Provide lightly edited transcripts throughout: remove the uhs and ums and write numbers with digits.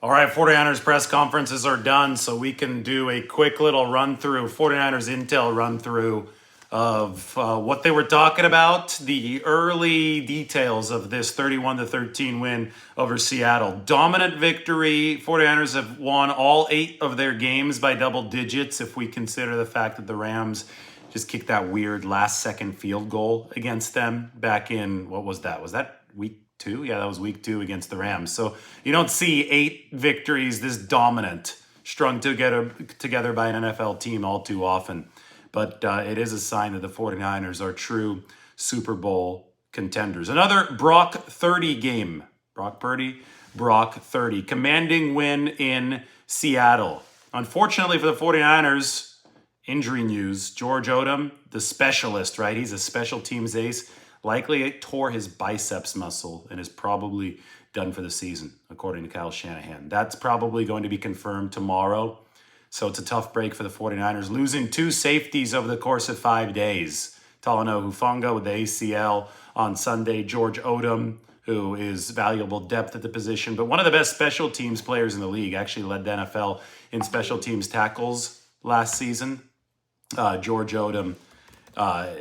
All right, 49ers press conferences are done, so we can do a quick little run through, 49ers intel run through of what they were talking about, the early details of this 31-13 win over Seattle. Dominant victory. 49ers have won all 8 of their games by double digits if we consider the fact that the Rams just kicked that weird last second field goal against them back in, what was that? Was that week 2? Yeah, that was week 2 against the Rams. So you don't see 8 victories this dominant strung together by an NFL team all too often. But it is a sign that the 49ers are true Super Bowl contenders. Another Brock 30 game. Brock Purdy, Brock 30. Commanding win in Seattle. Unfortunately for the 49ers, injury news. George Odom, the specialist, right? He's a special teams ace. Likely tore his biceps muscle and is probably done for the season, according to Kyle Shanahan. That's probably going to be confirmed tomorrow. So it's a tough break for the 49ers, losing 2 safeties over the course of 5 days. Talanoa Hufanga with the ACL on Sunday. George Odom, who is valuable depth at the position, but one of the best special teams players in the league, actually led the NFL in special teams tackles last season. George Odom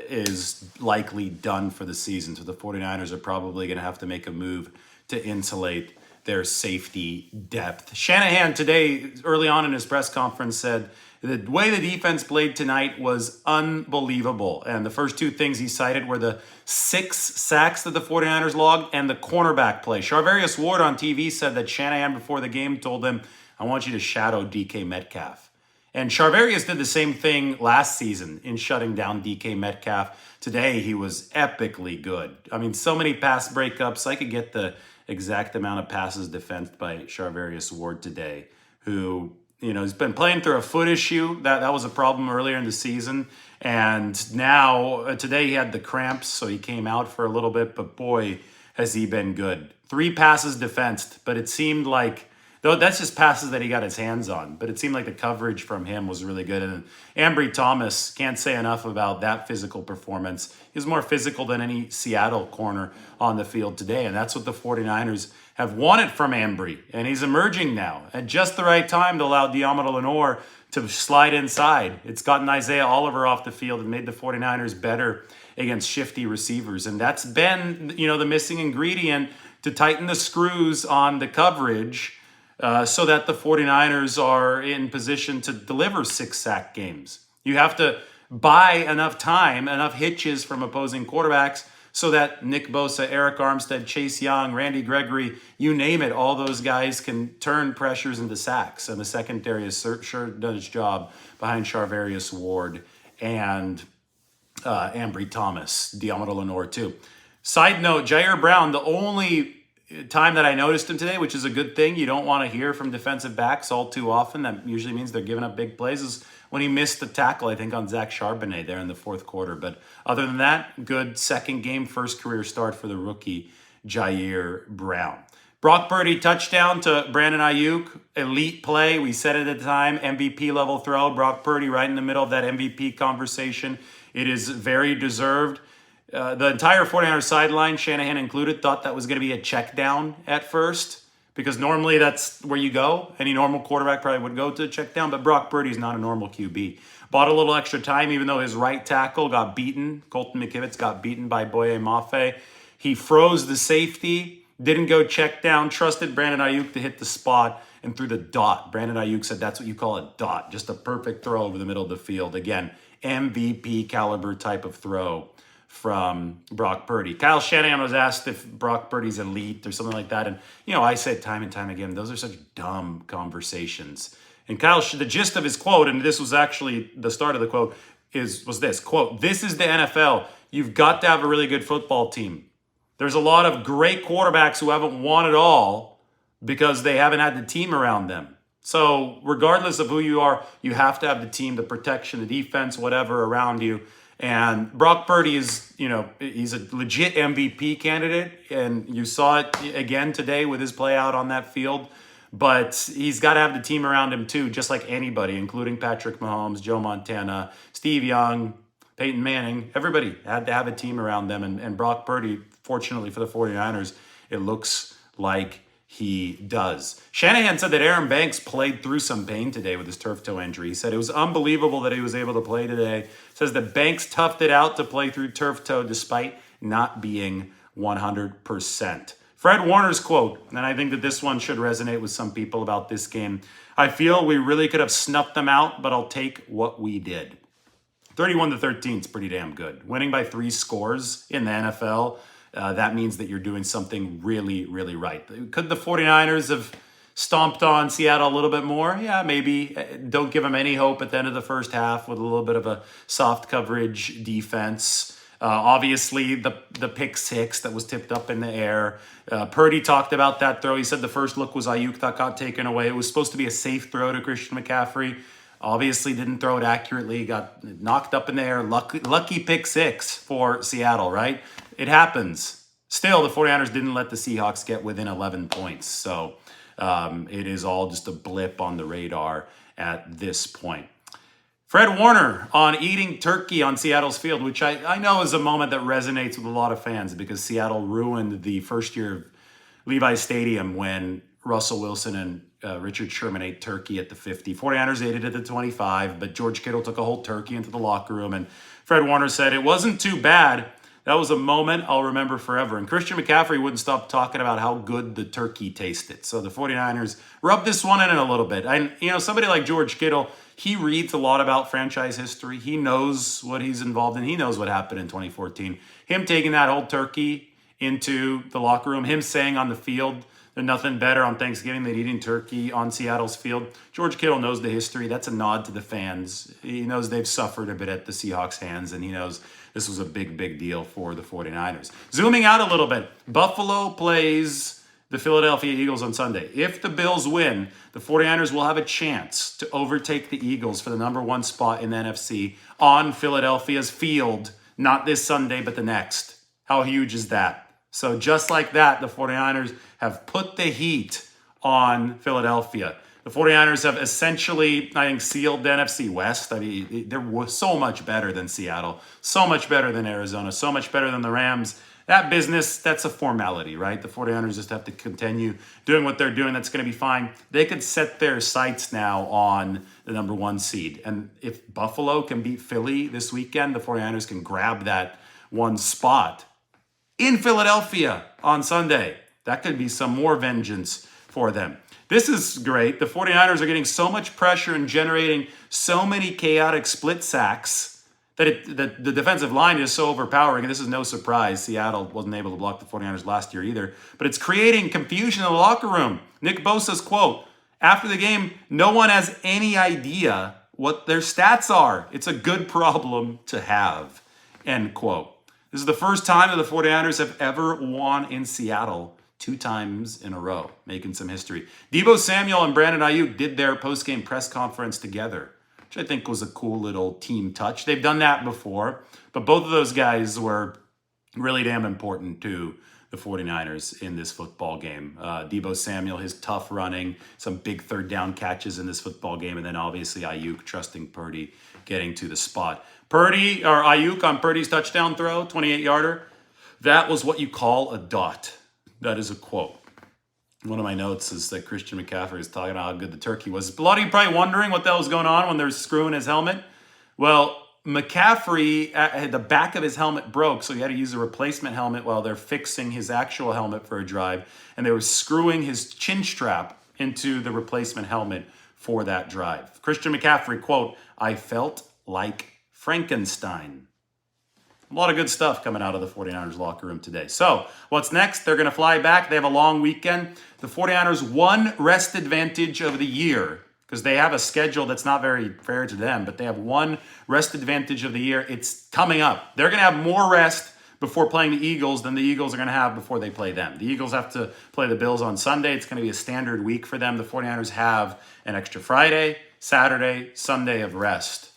is likely done for the season. So the 49ers are probably going to have to make a move to insulate their safety depth. Shanahan today, early on in his press conference, said the way the defense played tonight was unbelievable. And the first 2 things he cited were the 6 sacks that the 49ers logged and the cornerback play. Charvarius Ward on TV said that Shanahan before the game told him, "I want you to shadow DK Metcalf." And Charvarius did the same thing last season in shutting down DK Metcalf. Today, he was epically good. I mean, so many pass breakups. I could get the exact amount of passes defensed by Charvarius Ward today, who, has been playing through a foot issue. That was a problem earlier in the season. And now, today he had the cramps, so he came out for a little bit. But boy, has he been good. 3 passes defensed, but it seemed like, though that's just passes that he got his hands on, but it seemed like the coverage from him was really good. And Ambry Thomas, can't say enough about that physical performance. He's more physical than any Seattle corner on the field today, and that's what the 49ers have wanted from Ambry. And he's emerging now at just the right time to allow Diamond Lenore to slide inside. It's gotten Isaiah Oliver off the field and made the 49ers better against shifty receivers. And that's been, the missing ingredient to tighten the screws on the coverage, so that the 49ers are in position to deliver 6 sack games. You have to buy enough time, enough hitches from opposing quarterbacks so that Nick Bosa, Eric Armstead, Chase Young, Randy Gregory, you name it, all those guys can turn pressures into sacks. And the secondary has sure done its job behind Charvarius Ward and Ambry Thomas, Diamond Lenore too. Side note, Jair Brown, the only time that I noticed him today, which is a good thing. You don't want to hear from defensive backs all too often. That usually means they're giving up big plays. Is when he missed the tackle, I think, on Zach Charbonnet there in the 4th quarter. But other than that, good second game, first career start for the rookie Jair Brown. Brock Purdy touchdown to Brandon Ayuk. Elite play. We said it at the time. MVP level throw. Brock Purdy right in the middle of that MVP conversation. It is very deserved. The entire 49ers sideline, Shanahan included, thought that was going to be a check down at first, because normally that's where you go. Any normal quarterback probably would go to a check down, but Brock Purdy's not a normal QB. Bought a little extra time, even though his right tackle got beaten. Colton McKivitz got beaten by Boye Mafe. He froze the safety, didn't go check down, trusted Brandon Ayuk to hit the spot, and threw the dot. Brandon Ayuk said that's what you call a dot, just a perfect throw over the middle of the field. Again, MVP caliber type of throw from Brock Purdy. Kyle Shanahan was asked if Brock Purdy's elite or something like that. And, I said time and time again, those are such dumb conversations. And the gist of his quote, and this was actually the start of the quote, was this, quote, "This is the NFL. You've got to have a really good football team. There's a lot of great quarterbacks who haven't won it all because they haven't had the team around them. So regardless of who you are, you have to have the team, the protection, the defense, whatever around you." And Brock Purdy is, he's a legit MVP candidate. And you saw it again today with his play out on that field. But he's got to have the team around him too, just like anybody, including Patrick Mahomes, Joe Montana, Steve Young, Peyton Manning. Everybody had to have a team around them. And Brock Purdy, fortunately for the 49ers, it looks like he does. Shanahan said that Aaron Banks played through some pain today with his turf toe injury. He said it was unbelievable that he was able to play today. Says that Banks toughed it out to play through turf toe despite not being 100%. Fred Warner's quote, and I think that this one should resonate with some people about this game. I feel we really could have snuffed them out, but I'll take what we did. 31-13 is pretty damn good. Winning by 3 scores in the NFL, that means that you're doing something really, really right. Could the 49ers have stomped on Seattle a little bit more? Yeah, maybe. Don't give them any hope at the end of the first half with a little bit of a soft coverage defense. Obviously, the pick six that was tipped up in the air. Purdy talked about that throw. He said the first look was Ayuk that got taken away. It was supposed to be a safe throw to Christian McCaffrey. Obviously didn't throw it accurately. Got knocked up in the air. Lucky pick six for Seattle, right? It happens. Still, the 49ers didn't let the Seahawks get within 11 points. So it is all just a blip on the radar at this point. Fred Warner on eating turkey on Seattle's field, which I know is a moment that resonates with a lot of fans because Seattle ruined the first year of Levi's Stadium when Russell Wilson and Richard Sherman ate turkey at the 50. 49ers ate it at the 25, but George Kittle took a whole turkey into the locker room, and Fred Warner said it wasn't too bad. That was a moment I'll remember forever. And Christian McCaffrey wouldn't stop talking about how good the turkey tasted. So the 49ers rubbed this one in a little bit. And, somebody like George Kittle, he reads a lot about franchise history. He knows what he's involved in. He knows what happened in 2014. Him taking that whole turkey into the locker room, him saying on the field, there's nothing better on Thanksgiving than eating turkey on Seattle's field. George Kittle knows the history. That's a nod to the fans. He knows they've suffered a bit at the Seahawks' hands, and he knows this was a big, big deal for the 49ers. Zooming out a little bit, Buffalo plays the Philadelphia Eagles on Sunday. If the Bills win, the 49ers will have a chance to overtake the Eagles for the number 1 spot in the NFC on Philadelphia's field, not this Sunday, but the next. How huge is that? So just like that, the 49ers have put the heat on Philadelphia. The 49ers have essentially, I think, sealed the NFC West. I mean, they're so much better than Seattle, so much better than Arizona, so much better than the Rams. That business, that's a formality, right? The 49ers just have to continue doing what they're doing. That's going to be fine. They could set their sights now on the number 1 seed. And if Buffalo can beat Philly this weekend, the 49ers can grab that 1 spot in Philadelphia on Sunday. That could be some more vengeance for them. This is great. The 49ers are getting so much pressure and generating so many chaotic split sacks that the defensive line is so overpowering. And this is no surprise. Seattle wasn't able to block the 49ers last year either. But it's creating confusion in the locker room. Nick Bosa's quote, after the game, no one has any idea what their stats are. It's a good problem to have, end quote. This is the first time that the 49ers have ever won in Seattle 2 times in a row, making some history. Deebo Samuel and Brandon Ayuk did their post-game press conference together, which I think was a cool little team touch. They've done that before, but both of those guys were really damn important to the 49ers in this football game. Deebo Samuel, his tough running, some big third down catches in this football game, and then obviously Ayuk trusting Purdy getting to the spot. Ayuk on Purdy's touchdown throw, 28-yarder, that was what you call a dot. That is a quote. One of my notes is that Christian McCaffrey is talking about how good the turkey was. A lot of you probably wondering what the hell was going on when they're screwing his helmet. Well, McCaffrey, the back of his helmet broke, so he had to use a replacement helmet while they're fixing his actual helmet for a drive. And they were screwing his chin strap into the replacement helmet for that drive. Christian McCaffrey, quote, I felt like Frankenstein. A lot of good stuff coming out of the 49ers locker room today. So what's next? They're going to fly back. They have a long weekend. The 49ers, 1 rest advantage of the year because they have a schedule that's not very fair to them, but they have 1 rest advantage of the year. It's coming up. They're going to have more rest before playing the Eagles than the Eagles are going to have before they play them. The Eagles have to play the Bills on Sunday. It's going to be a standard week for them. The 49ers have an extra Friday, Saturday, Sunday of rest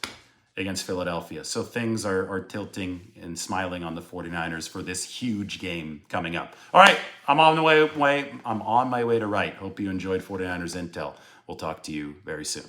against Philadelphia. So things are tilting and smiling on the 49ers for this huge game coming up. All right, I'm on my way to Wright. Hope you enjoyed 49ers Intel. We'll talk to you very soon.